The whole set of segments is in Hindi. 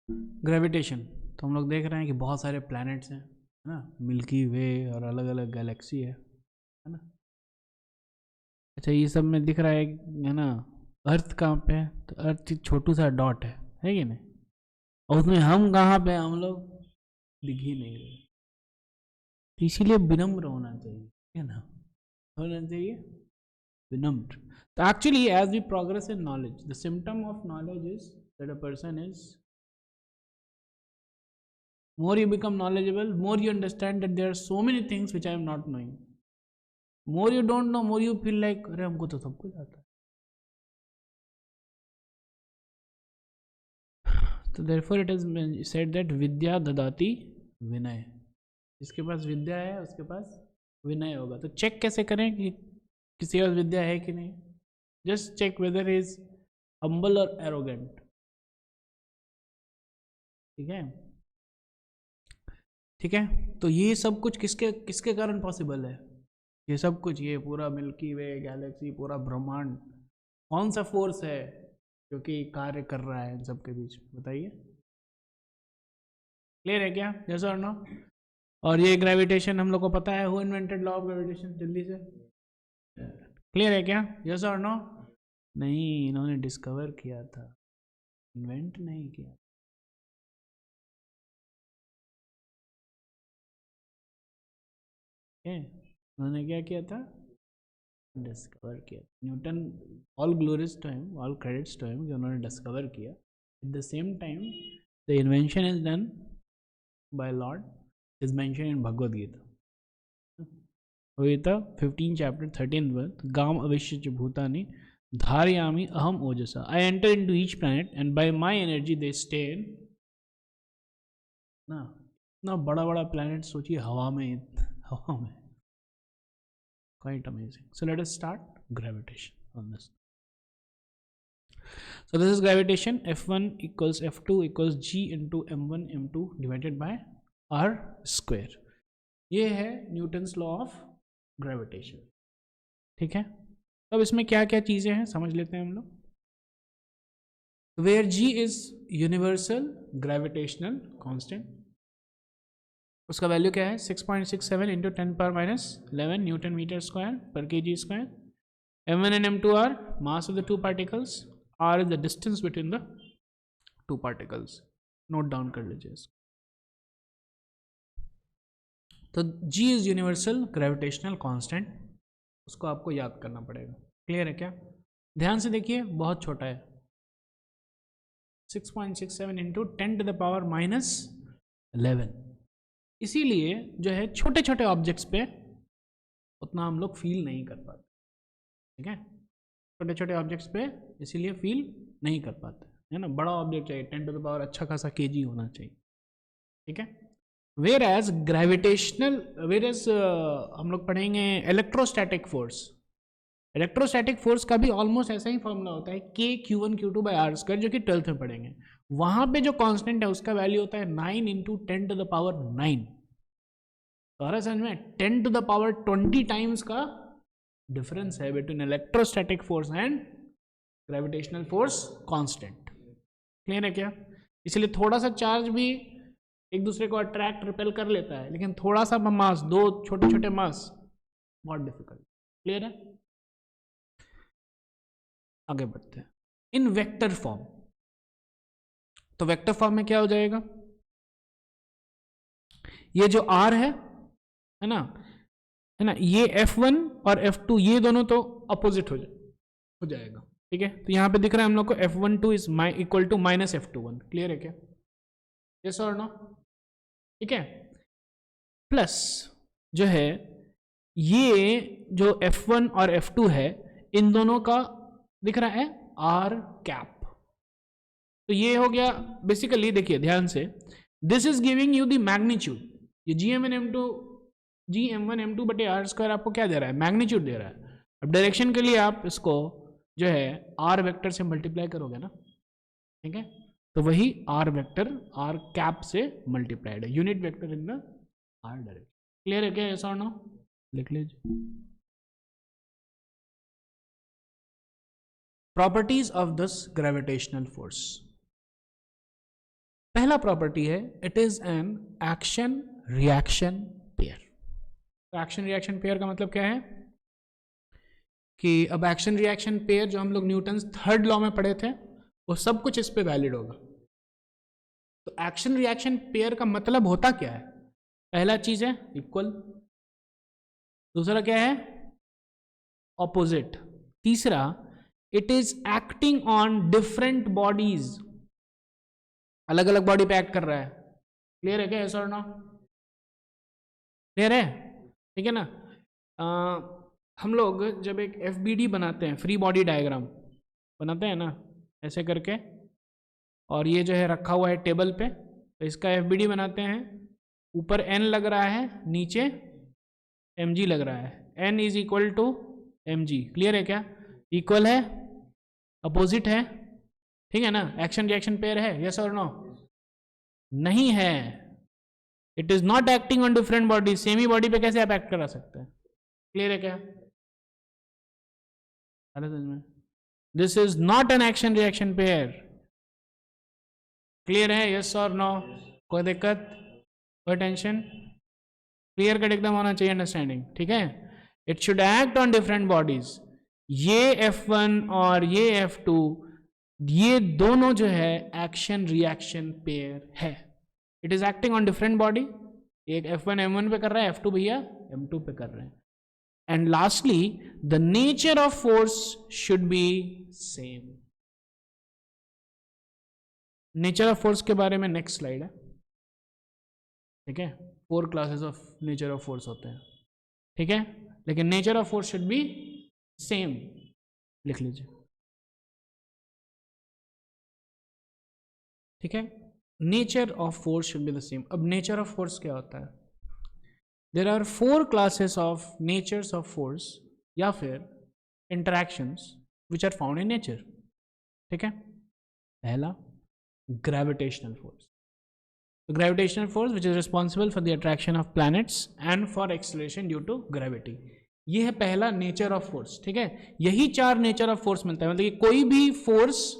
ग्रेविटेशन। तो हम लोग देख रहे हैं कि बहुत सारे प्लैनेट्स हैं, है ना, मिल्की वे और अलग अलग गैलेक्सी है ना। अच्छा, ये सब में दिख रहा है ना। अर्थ कहाँ पे है? तो अर्थ एक छोटू सा डॉट है कि नहीं? और उसमें हम कहाँ पे हैं? हम लोग दिख ही नहीं रहे। तो इसीलिए विनम्र होना चाहिए, है ना, होना चाहिए विनम्र। तो actually as we progress in knowledge, the symptom of knowledge is that a person is, more you become knowledgeable, more you understand that there are so many things which I am not knowing. More you don't know, more you feel like अरे हमको तो सब कुछ आता है। तो therefore it is said that विद्या ददाति विनय। जिसके पास विद्या है उसके पास विनय होगा। तो चेक कैसे करें कि किसी के पास विद्या है कि नहीं? Just check whether is humble और एरोगेंट। ठीक है, ठीक है। तो ये सब कुछ किसके किसके कारण पॉसिबल है? ये सब कुछ, ये पूरा मिल्की वे गैलेक्सी, पूरा ब्रह्मांड, कौन सा फोर्स है जो कि कार्य कर रहा है इन सब के बीच? बताइए, क्लियर है क्या? यस और नो? और ये ग्रेविटेशन हम लोग को पता है, who invented law of gravitation? जल्दी से क्लियर है क्या? यस और नो? नहीं, इन्होंने डिस्कवर किया था, इन्वेंट नहीं किया। उन्होंने क्या किया था? डिस्कवर किया। Newton, all glories to him, all credits to him कि उन्होंने डिस्कवर किया। At the same time the invention is done by lord, is mention in Bhagavad Gita. Gita 15 chapter 13 verse, गाम अविश्य भूतानि धारयामि अहम ओजसा, I enter into each planet and by my energy they stay in ना। इतना बड़ा बड़ा प्लैनेट सोचिए, हवा में, हवा में, quite amazing. So let us start gravitation on this. So this is gravitation. F1 equals F2 equals G into M1 M2 divided by R square. ये है न्यूटन्स लॉ ऑफ ग्रेविटेशन। ठीक है, अब इसमें क्या क्या चीजें हैं समझ लेते हैं हम लोग। Where G is universal gravitational constant, उसका वैल्यू क्या है? 6.67 इंटू 10⁻11 न्यूटन मीटर स्क्वायर पर kg square. M1 and M2 are mass of the two particles, R is the distance between the two particles. Note down कर लीजिए इसको। तो G is universal gravitational constant, उसको आपको याद करना पड़ेगा। क्लियर है क्या? ध्यान से देखिए, बहुत छोटा है, 6.67 इंटू 10⁻11। इसीलिए जो है छोटे छोटे ऑब्जेक्ट्स पे उतना हम लोग फील नहीं कर पाते। ठीक है, छोटे छोटे ऑब्जेक्ट्स पे इसीलिए फील नहीं कर पाते, है ना। बड़ा ऑब्जेक्ट चाहिए, 10⁻, अच्छा खासा केजी होना चाहिए। ठीक है, whereas gravitational, whereas हम लोग पढ़ेंगे इलेक्ट्रोस्टैटिक फोर्स। इलेक्ट्रोस्टैटिक फोर्स का भी ऑलमोस्ट ऐसा ही फॉर्मूला होता है, K(Q1Q2/r², जो कि 12th में पढ़ेंगे। वहां पे जो कांस्टेंट है उसका वैल्यू होता है 9 इंटू 10⁻9। तो समझ में, 10⁻20 टाइम्स का डिफरेंस है between electrostatic force and gravitational force constant. Clear है क्या? इसलिए थोड़ा सा चार्ज भी एक दूसरे को अट्रैक्ट रिपेल कर लेता है, लेकिन थोड़ा सा मास, दो छोटे छोटे मास, बहुत डिफिकल्ट। क्लियर है? आगे बढ़ते हैं। इन वेक्टर फॉर्म, तो वेक्टर फॉर्म में क्या हो जाएगा? ये जो R है ना, है ना, ये F1 और F2 ये दोनों तो अपोजिट हो जाएगा। ठीक है, तो यहां पे दिख रहा है हम लोग को F12 is equal to minus F21। Clear है क्या? यस और नो? ठीक है, प्लस जो है ये जो F1 और F2 है, इन दोनों का दिख रहा है R कैप। तो ये हो गया बेसिकली, देखिए ध्यान से, this is giving you the magnitude. ये GM1 M2 बटे R² आपको क्या दे रहा है? मैग्नीट्यूड दे रहा है। अब डायरेक्शन के लिए आप इसको जो है R वेक्टर से मल्टीप्लाई करोगे ना। ठीक है, तो वही R वेक्टर R कैप से मल्टीप्लाइड है, unit vector in the R direction. Clear है क्या? ऐसा और नो? लिख लीजिए। Properties of this gravitational force. पहला प्रॉपर्टी है it is an action reaction pair. तो एक्शन रिएक्शन पेयर का मतलब क्या है कि अब एक्शन रिएक्शन पेयर जो हम लोग न्यूटन्स थर्ड लॉ में पढ़े थे वो सब कुछ इस पे वैलिड होगा। तो एक्शन रिएक्शन पेयर का मतलब होता क्या है? पहला चीज है इक्वल, दूसरा क्या है ऑपोजिट, तीसरा it is acting on different bodies, अलग अलग बॉडी पे एक्ट कर रहा है। क्लियर है क्या? यस और नो? क्लियर है? ठीक है ना। हम लोग जब एक FBD बनाते हैं, फ्री बॉडी डायग्राम बनाते हैं ना ऐसे करके, और ये जो है रखा हुआ है टेबल पे, तो इसका FBD बनाते हैं। ऊपर N लग रहा है, नीचे mg लग रहा है। N is equal to mg। Clear है क्या? इक्वल है, अपोजिट है, ठीक है ना। एक्शन रिएक्शन पेयर है, यस और नो? नहीं है, it is not acting on different body. Same ही बॉडी पे कैसे आप एक्ट करा सकते हैं? क्लियर है क्या? This is not an action reaction pair. Clear है, यस और नो? कोई दिक्कत, कोई टेंशन? क्लियर कट एकदम होना चाहिए अंडरस्टैंडिंग, ठीक है। It should act on different bodies. ये F1 और ये F2, ये दोनों जो है एक्शन रिएक्शन पेयर है। It is acting on different body, एक F1 M1 पे कर रहा है, F2 भैया M2 पे कर रहे हैं। And lastly the nature of force should be same. Nature of force के बारे में नेक्स्ट स्लाइड है, ठीक है। 4 classes of nature of force होते हैं, ठीक है, लेकिन nature of force should be same, लिख लीजिए, ठीक है। Nature of force should be the same. अब नेचर ऑफ फोर्स क्या होता है? There are 4 classes of natures of force या फिर interactions which are found in nature, ठीक है। पहला gravitational force, gravitational force which is responsible for the attraction of planets and for acceleration due to gravity. ये है पहला नेचर ऑफ फोर्स, ठीक है। यही 4 नेचर ऑफ फोर्स मिलता है, मतलब कि कोई भी फोर्स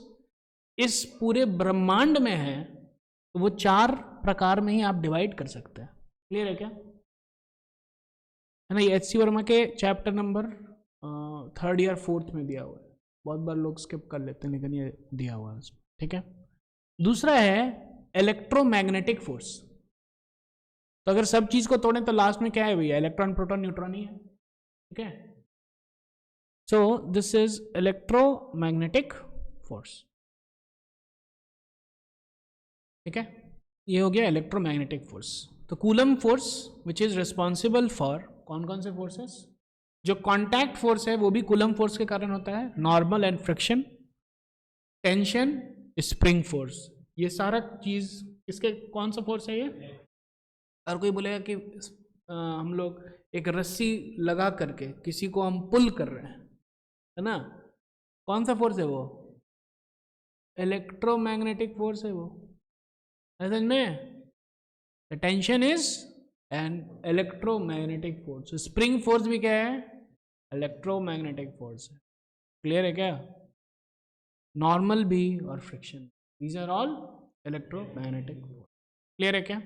इस पूरे ब्रह्मांड में है तो वो 4 प्रकार में ही आप डिवाइड कर सकते हैं। क्लियर है क्या? है ना। ये HC वर्मा के चैप्टर नंबर 3rd या 4th में दिया हुआ है, बहुत बार लोग स्किप कर लेते हैं लेकिन ये दिया हुआ है उसमें, ठीक है। दूसरा है इलेक्ट्रोमैग्नेटिक फोर्स। तो अगर सब चीज को तोड़ें तो लास्ट में क्या है भैया? इलेक्ट्रॉन प्रोटॉन न्यूट्रॉन ही है, ठीक है। सो दिस इज इलेक्ट्रोमैग्नेटिक फोर्स, ठीक है। ये हो गया इलेक्ट्रोमैग्नेटिक फोर्स। तो coulomb force which is responsible for कौन कौन से फोर्सेस? जो कॉन्टैक्ट फोर्स है वो भी कूलम फोर्स के कारण होता है, normal and friction, tension, spring force. ये सारा चीज इसके कौन सा फोर्स है ये? और कोई बोलेगा कि हम लोग एक रस्सी लगा करके किसी को हम पुल कर रहे हैं, है ना, कौन सा फोर्स है वो? इलेक्ट्रोमैग्नेटिक फोर्स है वो, समझ में? Tension is an electromagnetic force. Spring force भी क्या है? इलेक्ट्रोमैग्नेटिक फोर्स है। क्लियर है क्या? नॉर्मल भी और friction, these are all electromagnetic force। Clear है क्या?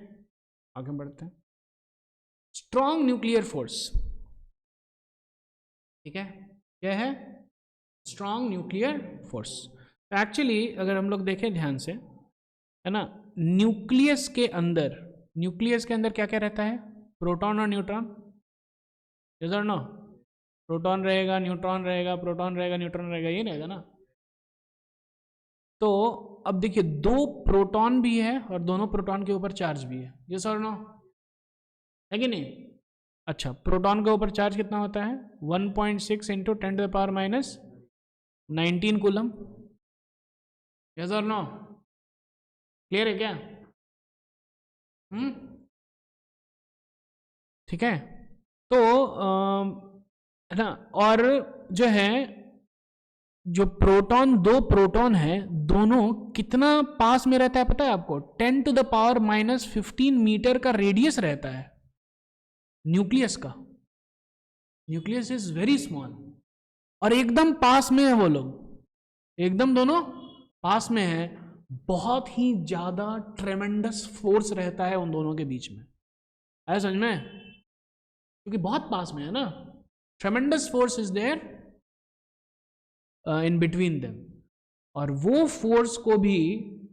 आगे बढ़ते हैं। स्ट्रॉन्ग न्यूक्लियर फोर्स, ठीक है, क्या है? Strong nuclear force. एक्चुअली अगर हम लोग देखें ध्यान से, है ना, न्यूक्लियस के अंदर क्या क्या रहता है? प्रोटॉन और न्यूट्रॉन, यस और नो? प्रोटॉन रहेगा, न्यूट्रॉन रहेगा, प्रोटॉन रहेगा, न्यूट्रॉन रहेगा, ये रहेगा ना। तो अब देखिए 2 प्रोटॉन भी है और दोनों प्रोटॉन के ऊपर चार्ज भी है, यस और नो? है कि नहीं? अच्छा, प्रोटॉन के ऊपर चार्ज कितना होता है? 1.6 × 10⁻⁹ कूलम, यस और नो? क्लियर है क्या? ठीक है। तो है ना, और जो है जो प्रोटॉन, 2 प्रोटॉन है, दोनों कितना पास में रहता है पता है आपको? 10⁻⁻15 मीटर का रेडियस रहता है न्यूक्लियस का। न्यूक्लियस इज वेरी स्मॉल और एकदम पास में है वो लोग, एकदम दोनों पास में है। बहुत ही ज्यादा ट्रेमेंडस फोर्स रहता है उन दोनों के बीच में, आया समझ में, क्योंकि बहुत पास में है ना, tremendous force is there in between them, और वो फोर्स को भी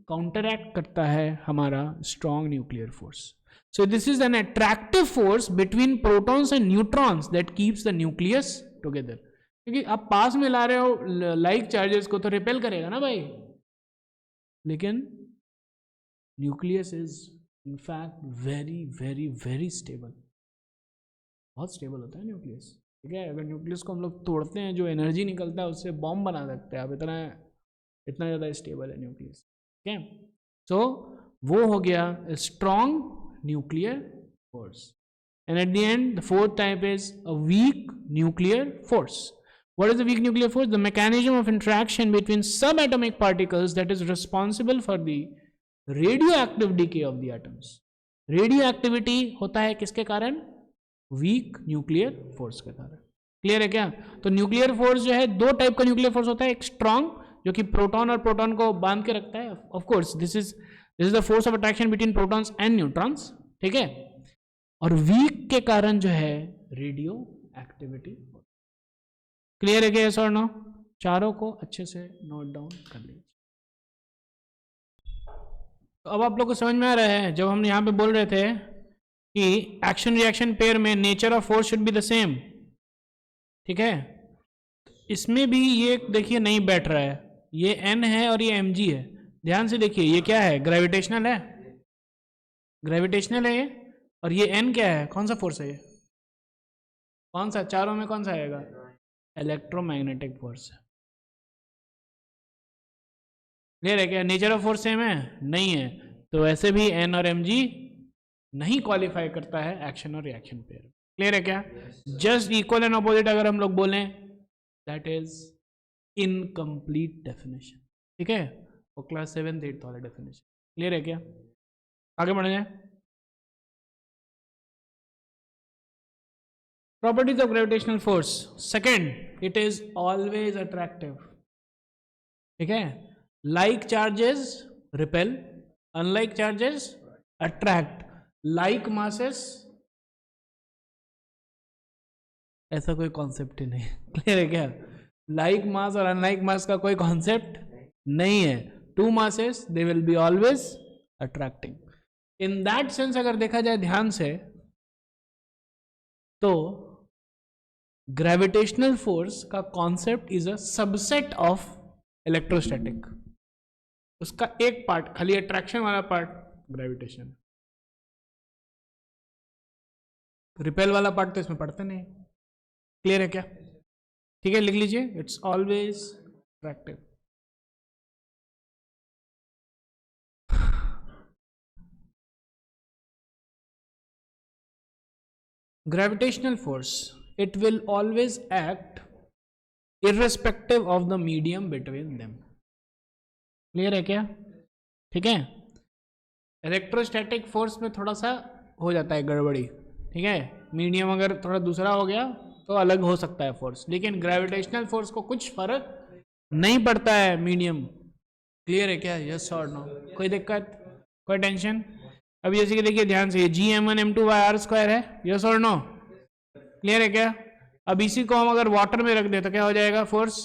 काउंटरएक्ट करता है हमारा strong nuclear force. So this is an attractive force between protons and neutrons that keeps the nucleus together. क्योंकि आप पास में ला रहे हो लाइक चार्जेस को तो रिपेल करेगा ना भाई, लेकिन nucleus is in fact very very very stable, बहुत स्टेबल होता है न्यूक्लियस. ठीक है, अगर न्यूक्लियस को हम लोग तोड़ते हैं, जो एनर्जी निकलता है उससे बॉम्ब बना सकते हैं आप, इतना ज़्यादा स्टेबल है न्यूक्लियस. ठीक है, सो वो हो गया strong nuclear force. And at the end the fourth type is a weak nuclear force. What is the weak nuclear force? The mechanism of interaction between subatomic particles that is responsible for the radioactive decay of the atoms. Radioactivity होता है किसके कारण? Weak nuclear force के कारण. क्लियर है क्या? तो न्यूक्लियर फोर्स जो है, दो टाइप का न्यूक्लियर फोर्स होता है. एक स्ट्रॉन्ग, जो कि प्रोटॉन और प्रोटॉन को बांध के रखता है. Of course this is the force of attraction between protons and neutrons. ठीक है, और वीक के कारण जो है रेडियो एक्टिविटी. क्लियर है क्या, यस और नो? चारों को अच्छे से नोट डाउन कर लीजिए. तो अब आप लोग को समझ में आ रहा है, जब हम यहाँ पे बोल रहे थे कि एक्शन रिएक्शन पेयर में nature of force should be the same. ठीक है, इसमें भी ये देखिए नहीं बैठ रहा है, ये एन है और ये mg है. ध्यान से देखिए, ये क्या है? ग्रेविटेशनल है, ग्रेविटेशनल है ये. और ये एन क्या है? कौन सा फोर्स है ये? कौन सा? चारों में कौन सा आएगा? Electromagnetic force. क्लियर है क्या? नेचर ऑफ फोर्स सेम है? नहीं है. तो ऐसे भी एन और mg नहीं क्वालिफाई करता है एक्शन और रिएक्शन पेयर. क्लियर है क्या? जस्ट इक्वल एंड अपोजिट अगर हम लोग बोलें, दैट इज इनकम्प्लीट डेफिनेशन. ठीक है, वो क्लास 7th 8th वाला डेफिनेशन. क्लियर है क्या? आगे बढ़ जाए. Properties of gravitational force. Second, it is always attractive. ठीक है, like charges repel, unlike charges attract, like masses ऐसा कोई कॉन्सेप्ट ही नहीं. क्लियर है क्या? like mass और unlike mass का कोई कॉन्सेप्ट नहीं है. two masses they will be always attracting. in that sense अगर देखा जाए ध्यान से, तो ग्रेविटेशनल फोर्स का concept is a subset of electrostatic. उसका एक पार्ट खाली अट्रैक्शन वाला पार्ट ग्रेविटेशन, रिपेल वाला पार्ट तो इसमें पढ़ते नहीं. क्लियर है क्या? ठीक है, लिख लीजिए, it's always attractive. Gravitational force, it will always act irrespective of the medium between them. Clear है क्या? ठीक है, इलेक्ट्रोस्टैटिक फोर्स में थोड़ा सा हो जाता है गड़बड़ी. ठीक है, मीडियम अगर थोड़ा दूसरा हो गया तो अलग हो सकता है फोर्स, लेकिन ग्रेविटेशनल फोर्स को कुछ फर्क नहीं पड़ता है मीडियम. क्लियर है क्या? यस और नो? कोई दिक्कत, कोई टेंशन? अभी जैसे कि देखिए ध्यान से, Gm1m2/r² है. यस और नो? क्लियर है क्या? अब इसी को हम अगर वाटर में रख दे तो क्या हो जाएगा? फोर्स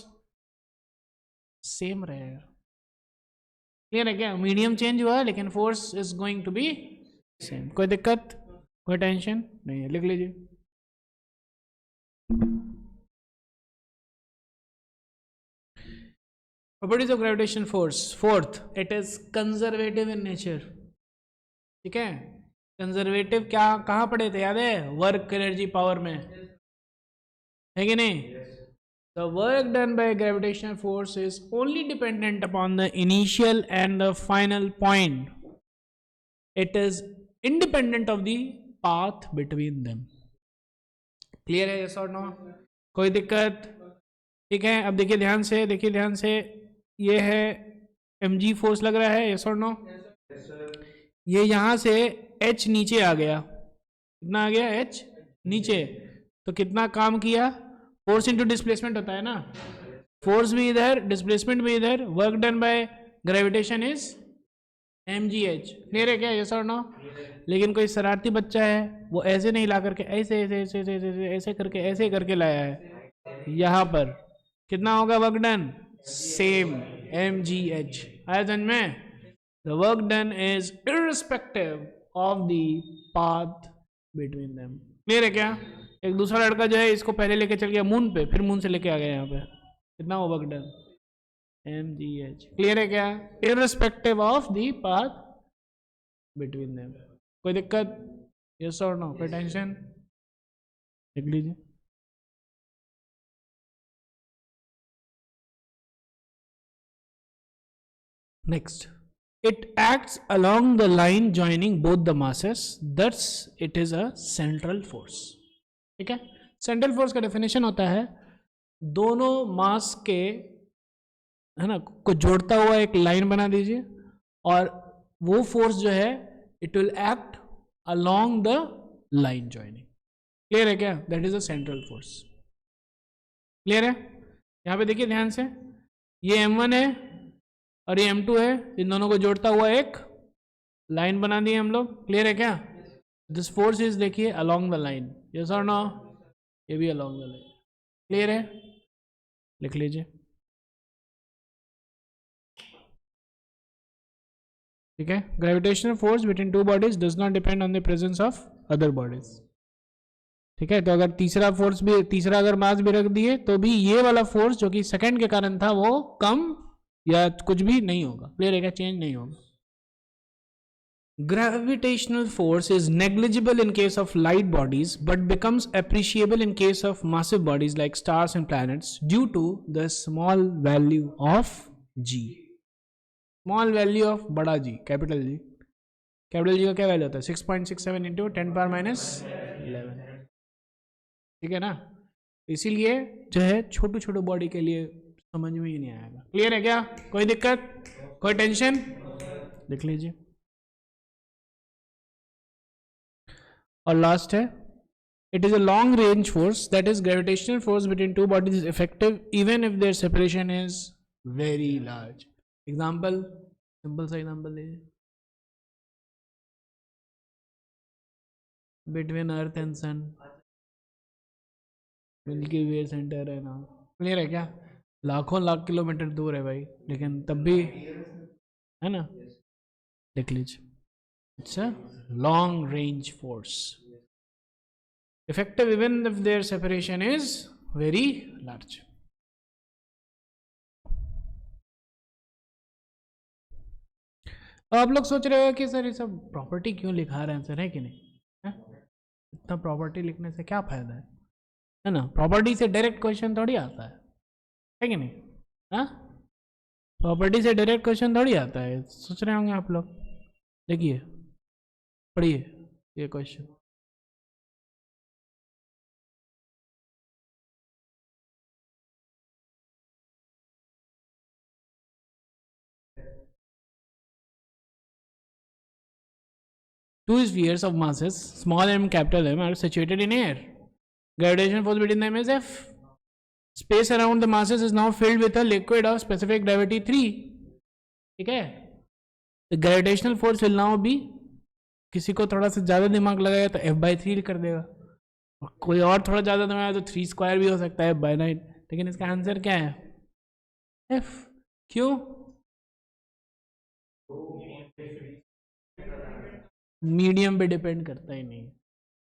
सेम रहेगा. क्लियर है क्या? मीडियम चेंज हुआ लेकिन force is going to be same. कोई दिक्कत, कोई टेंशन नहीं है? लिख लीजिए. Properties of gravitation force. Fourth, it is conservative in nature. ठीक है, कंजर्वेटिव क्या कहाँ पढ़े थे? याद है? वर्क एनर्जी पावर में, है कि नहीं? The work done by gravitational force is only dependent upon the initial and the final point. It is independent of the path between them. Clear है? Yes or no? कोई दिक्कत? ठीक है, अब देखिए ध्यान से, देखिए ध्यान से, ये है mg फोर्स लग रहा है. yes or no? ये यहां से h नीचे आ गया. कितना आ गया? h नीचे. तो कितना काम किया? फोर्स इंटू डिस्प्लेसमेंट होता है ना. फोर्स भी इधर, डिस्प्लेसमेंट भी इधर. Work done by gravitation is mgh। Clear है क्या, यस और नो? लेकिन कोई शरारती बच्चा है वो ऐसे नहीं ला करके ऐसे ऐसे ऐसे ऐसे ऐसे ऐसे करके ऐसे करके लाया है, यहाँ पर कितना होगा वर्क डन? Same mgh। आया समझ में? The work done is irrespective of the path between them. Clear है क्या? एक दूसरा लड़का जो है इसको पहले लेके चल गया मून पे, फिर मून से लेके आ गया यहाँ पे, कितना हो वर्क डन? mgh। क्लियर है क्या? Irrespective of the path between them. कोई दिक्कत? यस और नो? कोई टेंशन? लिख लीजिए। Next, it acts along the line joining both the masses, thus it is a central force। ठीक है, सेंट्रल फोर्स का डेफिनेशन होता है दोनों मास के, है ना, को जोड़ता हुआ एक लाइन बना दीजिए और वो फोर्स जो है it will act along the line joining. Clear है क्या? That is a central force. Clear है? यहां पे देखिए ध्यान से, ये m1 है और ये m2 है, इन दोनों को जोड़ता हुआ एक लाइन बना दी हम लोग। क्लियर है क्या? दिस फोर्स इज, देखिए, अलोंग द लाइन। यस और नो? ये भी अलोंग द लाइन। क्लियर है? लिख लीजिए। ठीक है, gravitational force between two bodies does not depend on the presence of other bodies. ठीक है, तो अगर तीसरा फोर्स भी, तीसरा अगर मास भी रख दिए तो भी ये वाला फोर्स जो कि सेकंड के कारण था वो कम या कुछ भी नहीं होगा। क्लियर है क्या? चेंज नहीं होगा। Gravitational force is negligible in case of light bodies but becomes appreciable in case of massive bodies like stars and planets due to the small value of g। Small value of बड़ा जी, कैपिटल जी। कैपिटल जी का क्या वैल्यू होता है? 6.67 इंटू 10⁻11। ठीक है ना? इसीलिए जो है छोटे छोटे बॉडी के लिए समझ में ही नहीं आएगा। क्लियर है क्या? कोई दिक्कत, कोई टेंशन? लिख लीजिए। और लास्ट है, it is a long range force, that is gravitational force between two bodies is effective even if their separation is very large. Example, simple सा एग्जाम्पल दीजिए। Between earth and sun, milky way centre है ना। क्लियर है क्या? लाखों लाख किलोमीटर दूर है भाई, लेकिन तब भी, है ना? लिख लीजिए, it's a long range force, effective even if their separation is very large। आप लोग सोच रहे हो कि सर ये सब प्रॉपर्टी क्यों लिखा रहे हैं सर, है कि नहीं? है? इतना प्रॉपर्टी लिखने से क्या फायदा है ना? प्रॉपर्टी से डायरेक्ट क्वेश्चन थोड़ी आता है कि नहीं? हाँ, प्रॉपर्टी से डायरेक्ट क्वेश्चन थोड़ी आता है, सोच रहे होंगे आप लोग। देखिए, पढ़िए ये question. Two spheres of masses small m capital M are situated in air. Gravitation force between them is F. Space around the masses is now filled with a liquid of specific gravity 3। ठीक है, तो gravitational force will now be, किसी को थोड़ा सा ज़्यादा दिमाग लगाया तो F/3 कर देगा, और कोई और थोड़ा ज़्यादा दिमाग तो 3² भी हो सकता है, F/9। लेकिन इसका आंसर क्या है? F। क्यों? मीडियम पे डिपेंड करता ही नहीं।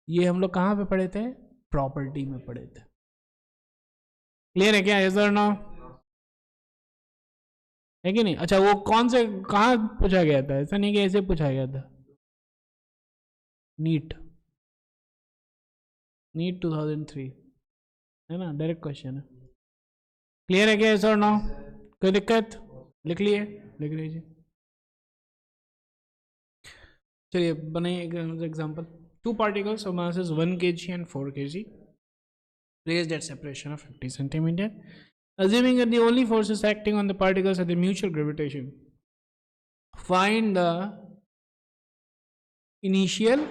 ये हम लोग कहाँ पे पढ़े थे? प्रॉपर्टी में पढ़े थे। क्लियर है क्या? यस और नो? है कि नहीं? अच्छा, वो कौन से, कहाँ पूछा गया था? ऐसा नहीं कि ऐसे पूछा गया था। नीट 2003, है ना? डायरेक्ट क्वेश्चन है। क्लियर है क्या? यस और नो? कोई दिक्कत? लिख लिए? लिख लीजिए। चलिए बनाइए example. Two particles of masses 1 kg and 4 kg placed at separation of 50 centimeter. Assuming that the only forces acting on the particles are the mutual gravitation, find the initial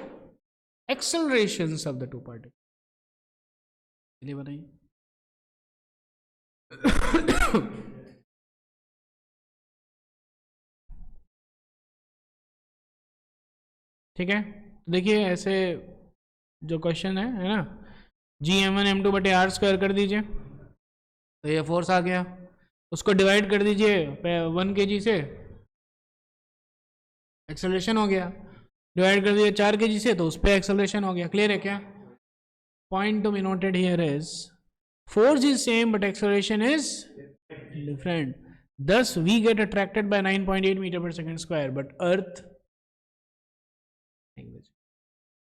accelerations of the two particles। चलिए बताइए। ठीक है, देखिए ऐसे जो क्वेश्चन है ना, G m1 m2 बटे आर स्क्वायर कर दीजिए, तो ये फोर्स आ गया, उसको डिवाइड कर दीजिए 1 kg से, एक्सेलरेशन हो गया, डिवाइड कर दिया 4 kg से, तो उस पर एक्सेलरेशन हो गया। क्लियर है क्या? Point to be noted here is force is same but acceleration is different. Thus we get attracted by 9.8 meter per second square, but earth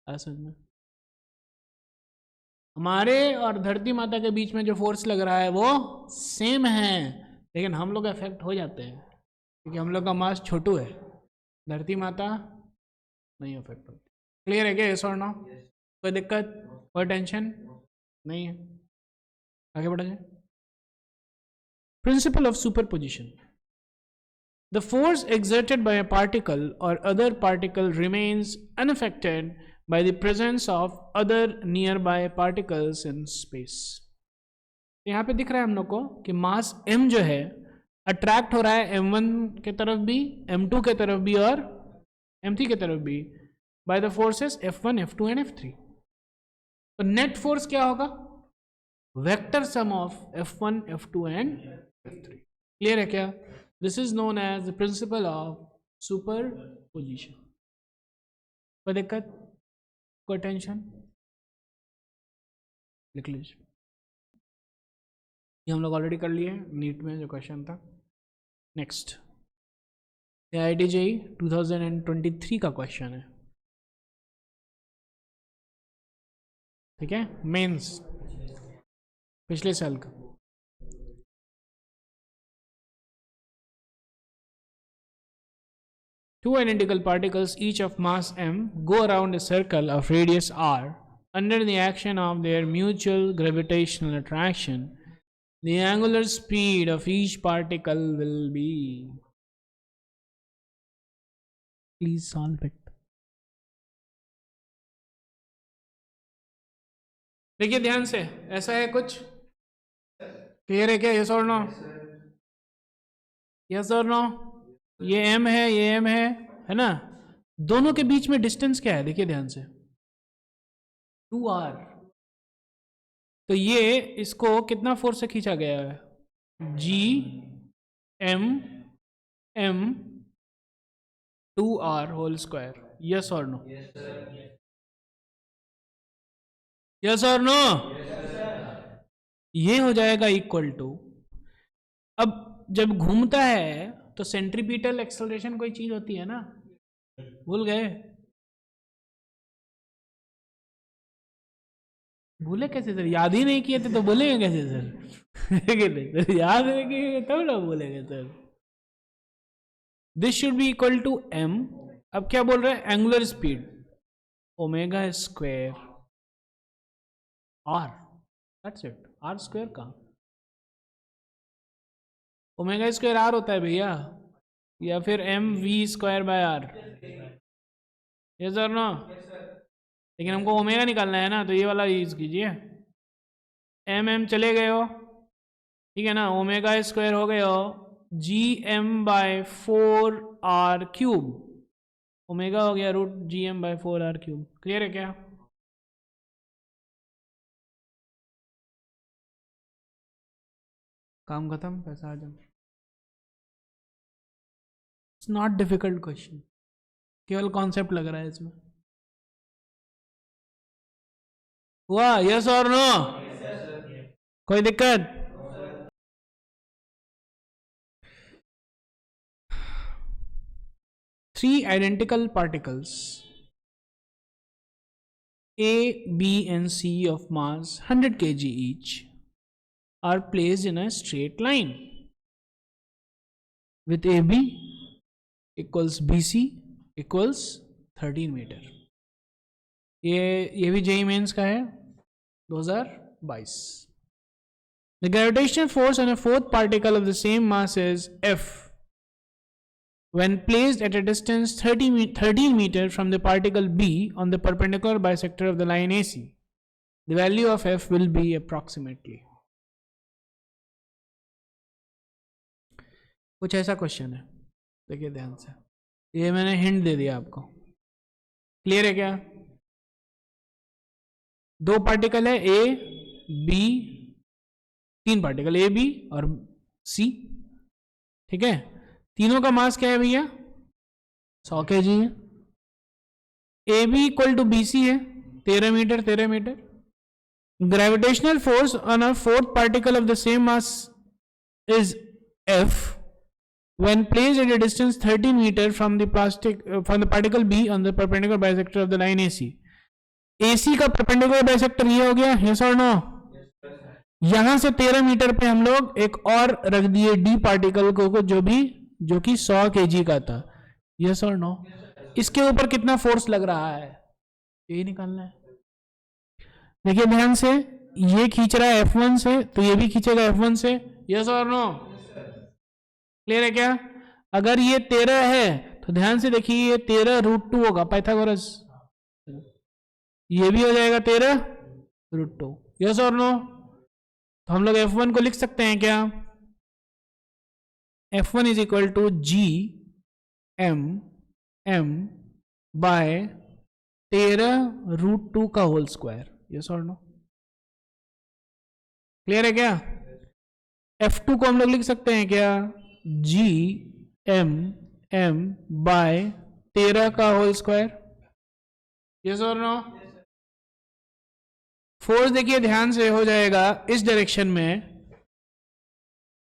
समझ में, हमारे और धरती माता के बीच में जो फोर्स लग रहा है वो सेम है, लेकिन हम लोग अफेक्ट हो जाते हैं क्योंकि हम लोग का मास छोटू है, धरती माता नहीं अफेक्ट होती। क्लियर है क्या? यस और नो? कोई दिक्कत, कोई टेंशन नहीं है? आगे बढ़ा जाए। Principle of superposition. The force exerted by a particle or other particle remains unaffected by the presence of other nearby particles in space. यहाँ पे दिख रहा है हम लोग को कि मास m जो है अट्रैक्ट हो रहा है m1 के तरफ भी, m2 के तरफ भी और m3 के तरफ भी by the forces F1, F2 and F3. तो नेट फोर्स क्या होगा? Vector sum of F1, F2 and F3. Clear है क्या? This is known as the principle of superposition. कोई दिक्कत, कोई टेंशन? लिख लीजिए, ये हम लोग ऑलरेडी कर लिए नीट में जो क्वेश्चन था। नेक्स्ट AIT JEE 2023 का क्वेश्चन है, ठीक है, मेंस पिछले साल का। Two identical particles, each of mass m, go around a circle of radius r under the action of their mutual gravitational attraction. The angular speed of each particle will be. Please solve it. देखिए ध्यान से, ऐसा है कुछ, क्लियर है क्या? यस और नो? यस और नो? ये m है, ये m है ना? दोनों के बीच में डिस्टेंस क्या है? देखिए ध्यान से, 2r। तो ये इसको कितना फोर्स से खींचा गया है? G m m 2r whole square. Yes और नो? यस और नो? ये हो जाएगा इक्वल टू, अब जब घूमता है तो सेंट्रीपिटल एक्सेलरेशन कोई चीज होती है ना, भूल गए? भूले कैसे सर? याद ही नहीं किए थे तो बोलेंगे कैसे सर? याद नहीं किए तब ना बोलेंगे sir. This should be equal to m। अब क्या बोल रहे हैं? Angular speed omega square r, that's it. r square का ओमेगा स्क्वायर r होता है भैया, या फिर m v square by r। ये सर ना, लेकिन हमको ओमेगा निकालना है ना, तो ये वाला यूज कीजिए। m चले गए हो, ठीक है ना, ओमेगा स्क्वायर हो गए हो Gm/4r³, ओमेगा हो गया रूट Gm/4r³। क्लियर है क्या? काम खत्म, पैसा आ जाओ। इट्स नॉट डिफिकल्ट क्वेश्चन, केवल कॉन्सेप्ट लग रहा है इसमें। हुआ? यस और नो? कोई दिक्कत? Three identical particles A, B and C of mass 100 kg each are placed in a straight line with AB equals BC equals 13 meter. ये भी JEE मेंस का है 2022। The gravitational force on a fourth particle of the same mass is F when placed at a distance 13 meter from the particle B on the perpendicular bisector of the line AC. The value of F will be approximately. कुछ ऐसा क्वेश्चन है, देखिए ध्यान से, ये मैंने हिंट दे दिया आपको। क्लियर है क्या? दो पार्टिकल है ए बी, तीन पार्टिकल ए बी और सी, ठीक है। तीनों का मास क्या है भैया? 100 kg है। A B equal to B C है 13 metre 13 metre. Gravitational force on a fourth particle of the same mass is F when placed at a distance 30 meter from the particle B on the perpendicular bisector of the line AC. AC का perpendicular bisector ये हो गया, yes or no? यहां से 13 मीटर पे हम लोग एक और रख दिए D पार्टिकल को जो कि 100 kg का था, yes or no? इसके ऊपर कितना फोर्स लग रहा है यही निकालना है। देखिए ध्यान से, ये खींच रहा है F1 से तो ये भी खींचेगा F1 से, yes or no? क्लियर है क्या? अगर ये 13 है तो ध्यान से देखिए ये 13√2 होगा, पाइथागोरस। ये भी हो जाएगा 13√2, यस और नो? तो हम लोग F1 को लिख सकते हैं क्या? F1 is equal to GM by 13√2 का होल स्क्वायर, यस और नो? क्लियर है क्या? F2 को हम लोग लिख सकते हैं क्या? GM बाय 13 का होल स्क्वायर, यस और नो? फोर्स देखिए ध्यान से हो जाएगा इस डायरेक्शन में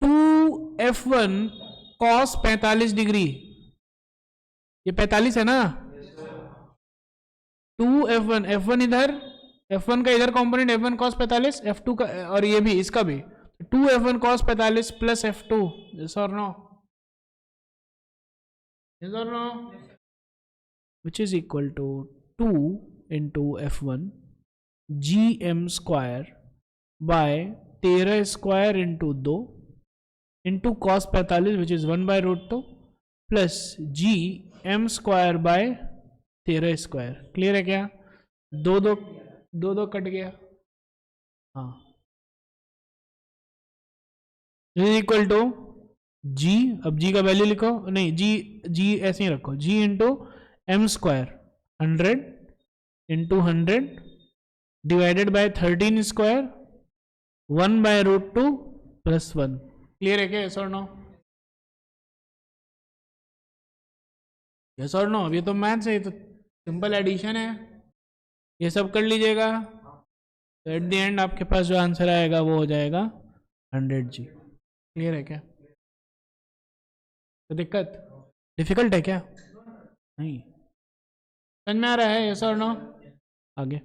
2F1 cos 45 डिग्री, ये 45 है ना, 2F1, F1 इधर, F1 का इधर कंपोनेंट F1 cos 45, F2 का और ये भी इसका भी 2F1 cos 45 plus F2, yes or no? Yes or no? Which is equal to 2 into F1 GM square by 13 square into 2 into cos 45 which is 1/√2 plus GM square by 13 square. Clear है क्या? दो कट गया, हाँ, इक्वल टू G, अब G का वैल्यू लिखो, नहीं G ऐसे ही रखो, G into M square 100 into 100 divided by 13 square 1/√2 plus 1। Clear है क्या? यस और नो? यस और नो? अब ये तो मैथ्स है, ये तो सिंपल एडिशन है, ये सब कर लीजिएगा तो एट द एंड आपके पास जो आंसर आएगा वो हो जाएगा 100G। क्लियर है क्या? तो डिफिकल्ट है क्या? नहीं, समझ में आ रहा है? यस और नो? आगे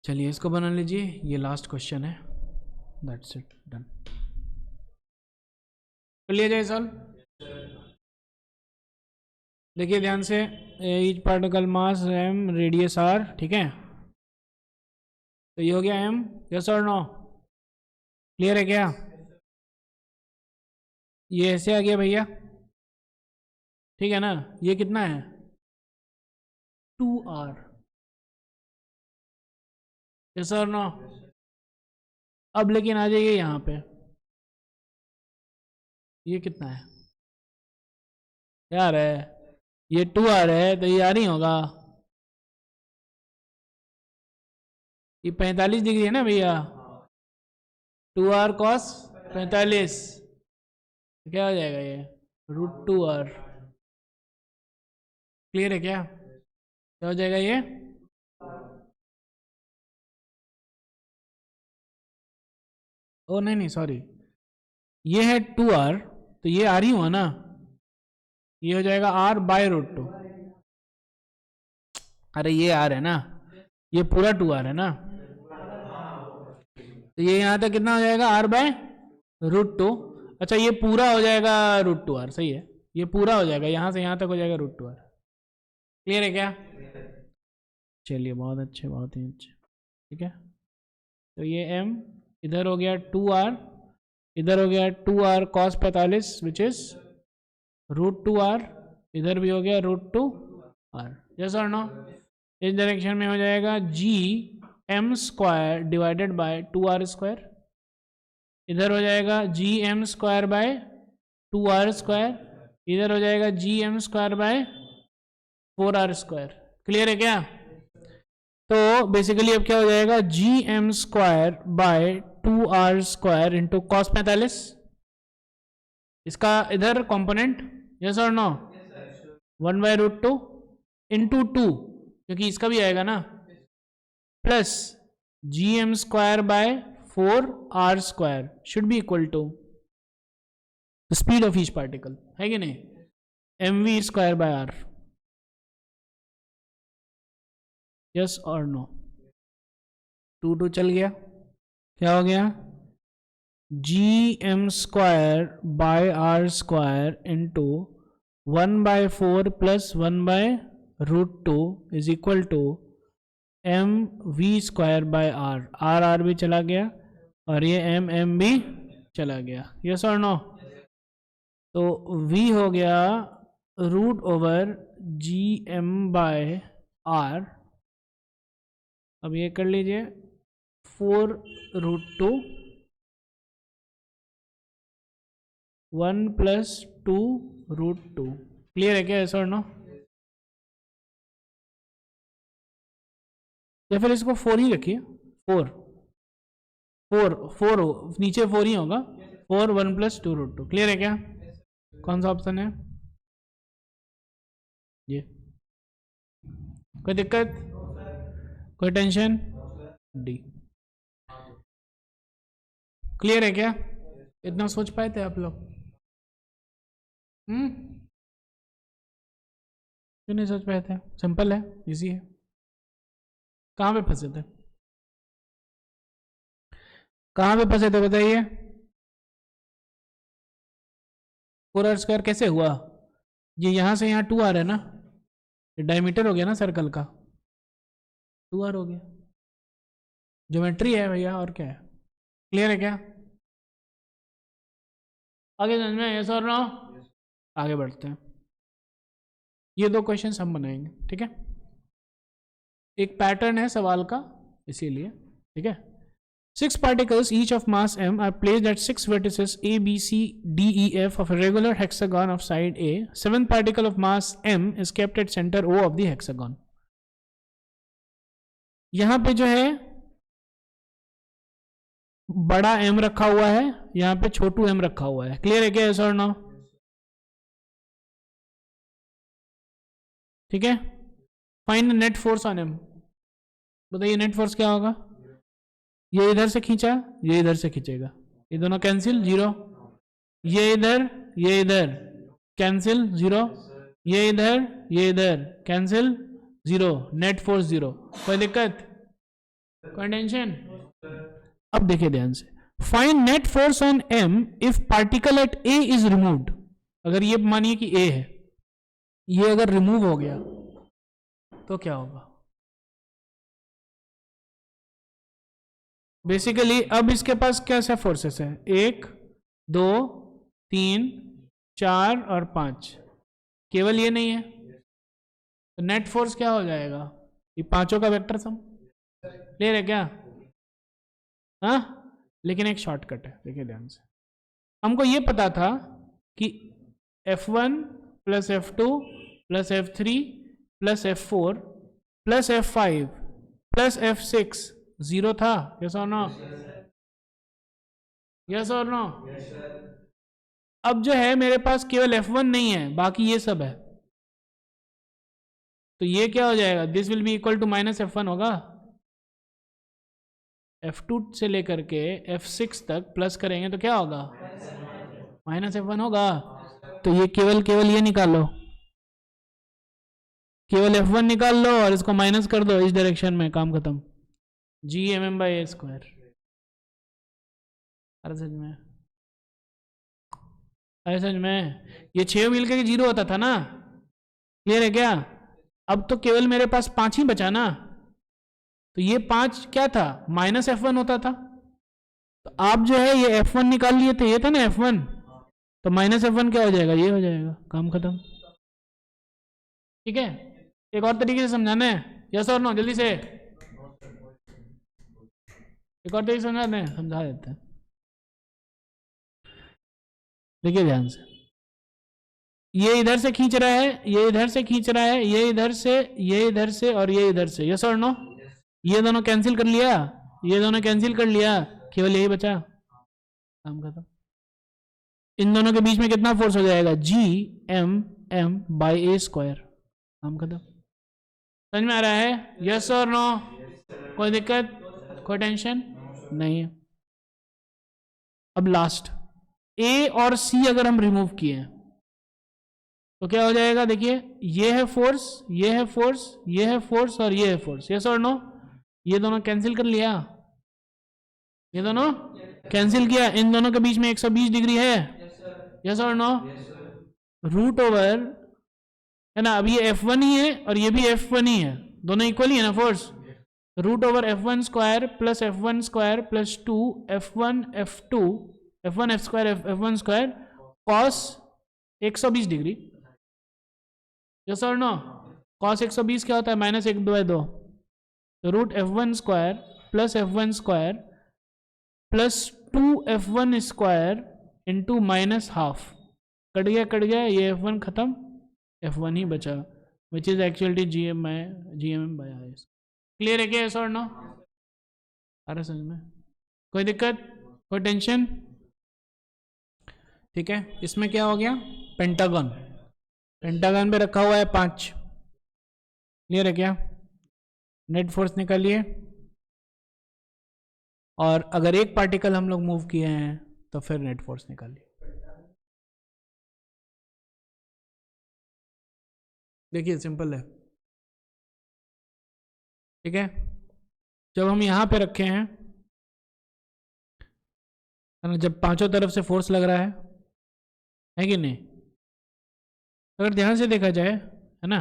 चलिए इसको बना लीजिए, ये लास्ट क्वेश्चन है, दैट्स इट, डन। कर लिया जाए सॉल्व। देखिए ध्यान से, ईच पार्टिकल मास m, रेडियस r, ठीक है, तो ये हो गया m, यस और नो? क्लियर है क्या? ये ऐसे आ गया भैया, ठीक है ना, ये कितना है 2r, यस और नो? अब लेकिन आ जाइए यहाँ पे, ये कितना है यार? है ये 2r है तो ये r ही होगा, ये 45 डिग्री है ना भैया, 2r cos 45, तो क्या हो जाएगा ये √2r। क्लियर है क्या? क्या हो जाएगा ये? ओ नहीं सॉरी, ये है 2r तो ये r ही हुआ ना, ये हो जाएगा r/√2। अरे ये r है ना, ये पूरा 2r है ना, तो ये यहाँ तक कितना हो जाएगा r/√2। अच्छा ये पूरा हो जाएगा √2r, सही है, ये पूरा हो जाएगा, यहाँ से यहाँ तक हो जाएगा √2r। क्लियर है क्या? चलिए बहुत अच्छे, बहुत ही अच्छे, ठीक है। तो ये m इधर हो गया 2r, इधर हो गया 2r cos 45 which is √2r, इधर भी हो गया √2r, यस और नो? इस डायरेक्शन में हो जाएगा GM square divided by 2r square, इधर हो जाएगा GM square by 2r square इधर हो जाएगा G M square by 4r square. Clear है क्या? तो बेसिकली अब क्या हो जाएगा, G M square by 2r square into cos 45, इसका इधर कंपोनेंट, यस और नो, 1/√2 इंटू 2, क्योंकि इसका भी आएगा ना, plus G M square by 4r square should be equal to speed of each particle, है कि नहीं, mv square by r। Yes और नो? 2 चल गया, क्या हो गया, G M square by R square into 1/4 plus 1/√2 is equal to M V square by R. R भी चला गया और ये एम भी चला गया। यस और नो? तो v हो गया √ओवर जी एम बाय आर। अब ये कर लीजिए 4√2 1 प्लस 2√2। क्लियर है क्या, ऐसा और नो? या फिर इसको 4 ही रखिए, 4 हो, नीचे 4 ही होगा, 4 1 प्लस 2√2। क्लियर है क्या? कौन सा ऑप्शन है ये? कोई दिक्कत, कोई टेंशन? डी। क्लियर है क्या? इतना सोच पाए थे आप लोग? क्यों नहीं सोच पाए थे? सिंपल है, इजी है। कहाँ पे फंसे थे, कहाँ पे फंसे थे बताइए? 4r स्क्वायर कैसे हुआ? ये यहाँ से यहाँ 2r है ना, ये डायमीटर हो गया ना सर्कल का, 2r हो गया। ज्योमेट्री है भैया, और क्या है। क्लियर है क्या? आगे समझ में, यस और नो? आगे बढ़ते हैं, ये 2 क्वेश्चन हम बनाएंगे, ठीक है। एक पैटर्न है सवाल का इसीलिए, ठीक है। 6 particles each of mass m are placed at 6 vertices a b c d e f of a regular hexagon of side a. 7th particle of mass m is kept at center o of the hexagon. यहां पे जो है बड़ा m रखा हुआ है, यहां पे छोटू m रखा हुआ है। क्लियर है क्या, यस और नो? ठीक है। Find net force on m। बताइए नेट फोर्स क्या होगा? ये इधर से खींचा, ये इधर से खींचेगा, ये दोनों कैंसिल, 0। ये इधर कैंसिल, 0। ये इधर कैंसिल, 0। Net force 0। कोई दिक्कत, कोई टेंशन? अब देखिए ध्यान से, find net force on m if particle at a is removed. अगर ये मानिए कि a है, ये अगर रिमूव हो गया तो क्या होगा? बेसिकली अब इसके पास कैसे फोर्सेस है, 1 2 3 4 और 5, केवल ये नहीं है, तो नेट फोर्स क्या हो जाएगा, ये पांचों का वेक्टर सम। क्लियर है क्या? हाँ, लेकिन एक शॉर्टकट है, देखिए ध्यान से। हमको ये पता था कि F1 plus F2 plus F3 plus F4 plus F5 plus F6 0 था, यस और नो? यस और नो? अब जो है मेरे पास केवल F1 नहीं है, बाकी ये सब है, तो ये क्या हो जाएगा, this will be equal to minus F1 होगा। F2 से लेकर के F6 तक प्लस करेंगे तो क्या होगा, माइनस F1 होगा। तो ये केवल ये निकालो, केवल F1 निकाल लो और इसको माइनस कर दो इस डायरेक्शन में, काम खत्म। G M M by A square. अरे समझ में, अरे समझ में, ये 6 मिलकर के 0 होता था ना। क्लियर है क्या? अब तो केवल मेरे पास 5 ही बचा ना, तो ये 5 क्या था, माइनस F1 होता था। तो आप जो है ये F1 निकाल लिए थे, ये था ना F1, तो माइनस F1 क्या हो जाएगा, ये हो जाएगा, काम खत्म। ठीक है, एक और तरीके से समझाना है, यस और नो, जल्दी से एक और तरीके से समझा देते हैं। देखिए ध्यान से, ये इधर से खींच रहा है, ये इधर से खींच रहा है, ये इधर से, ये इधर से और ये इधर से, यस और नो? ये दोनों कैंसिल कर लिया, ये दोनों कैंसिल कर लिया, केवल यही बचा, काम खत्म। इन दोनों के बीच में कितना फोर्स हो जाएगा? G(m)/a², काम खत्म। समझ में आ रहा है? यस और नो? कोई दिक्कत, कोई टेंशन नहीं है। अब लास्ट ए और सी अगर हम रिमूव किए हैं तो क्या हो जाएगा? देखिए, ये है फोर्स, ये है फोर्स, ये है फोर्स और ये है फोर्स, यस और नो? ये दोनों कैंसिल कर लिया, ये दोनों कैंसिल किया, इन दोनों के बीच में 120 डिग्री है, यस और नो? रूट ओवर, है ना, अब ये F1 ही है और ये भी F1 ही है, दोनों इक्वल ही है ना force. Root over F1² plus F1² plus 2 F1 F2 F1 F² F1² cos 120 degree, yes और नो? कॉस 120 क्या होता है? -1/2, तो root F1² plus F1² plus 2F1² into -12, cut गया, ये F1 खत्म, F1 ही बचा, which is actually GM/IS। Clear है क्या? यस और नो? आ रहा समझ में? कोई दिक्कत, कोई टेंशन? ठीक है, इसमें क्या हो गया? पेंटागन, पेंटागन पे रखा हुआ है 5। क्लियर है क्या? नेट फोर्स निकालिए, और अगर एक पार्टिकल हम लोग मूव किए हैं तो फिर नेट फोर्स निकालिए। देखिए सिंपल है, ठीक है। जब हम यहां पे रखे हैं, जब पांचों तरफ से फोर्स लग रहा है कि नहीं? अगर ध्यान से देखा जाए, है ना,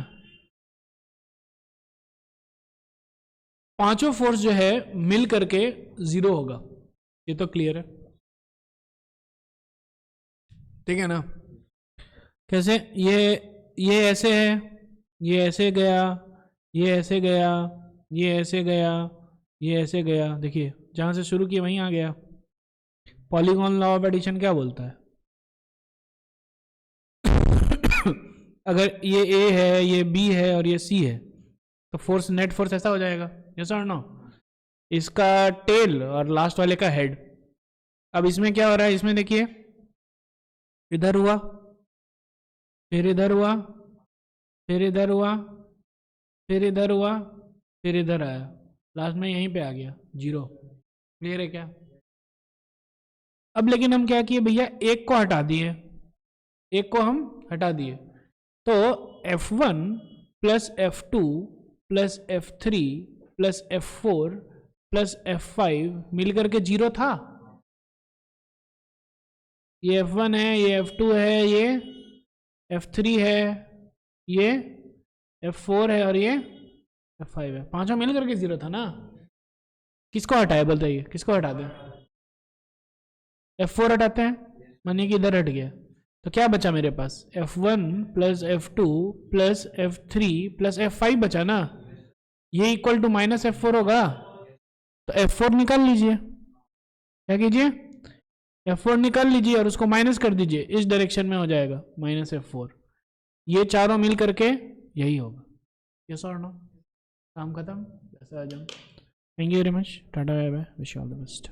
पांचों फोर्स जो है मिल करके 0 होगा, ये तो क्लियर है, ठीक है ना? कैसे? ये ऐसे है, ये ऐसे गया, ये ऐसे गया, ये ऐसे गया, ये ऐसे गया, देखिए जहां से शुरू किया वहीं आ गया। पॉलीगॉन लॉ ऑफ एडिशन क्या बोलता है? अगर ये A है, ये B है और ये C है, तो फोर्स, नेट फोर्स ऐसा हो जाएगा, यस और नो? इसका टेल और लास्ट वाले का हेड। अब इसमें क्या हो रहा है? इसमें देखिए, इधर हुआ, फिर इधर हुआ, फिर इधर हुआ, फिर इधर हुआ, फिर इधर आया, लास्ट में यहीं पे आ गया 0। क्लियर है क्या? अब लेकिन हम क्या किए भैया, एक को हटा दिए, एक को हम हटा दिए, तो F1 plus F2 plus F3 plus F4 plus F5 मिलकर के 0 था। ये F1 है, ये F2 है, ये F3 है, ये F4 है और ये F5 है, पांचों मिल करके 0 था ना। किसको हटाए बताइए, किसको हटा दें? F4 हटाते हैं, मानिए कि इधर हट गया, तो क्या बचा मेरे पास? F1 plus F2 plus F3 plus F5 बचा ना, ये इक्वल टू -F4 होगा, तो F4 निकाल लीजिए। क्या कीजिए? F4 निकाल लीजिए और उसको माइनस कर दीजिए, इस डायरेक्शन में हो जाएगा -F4। ये चारों मिल करके यही होगा, यस और नो? काम खत्म, ऐसा आ जाओ। Thank you very much, tata bye bye, wish you all the best.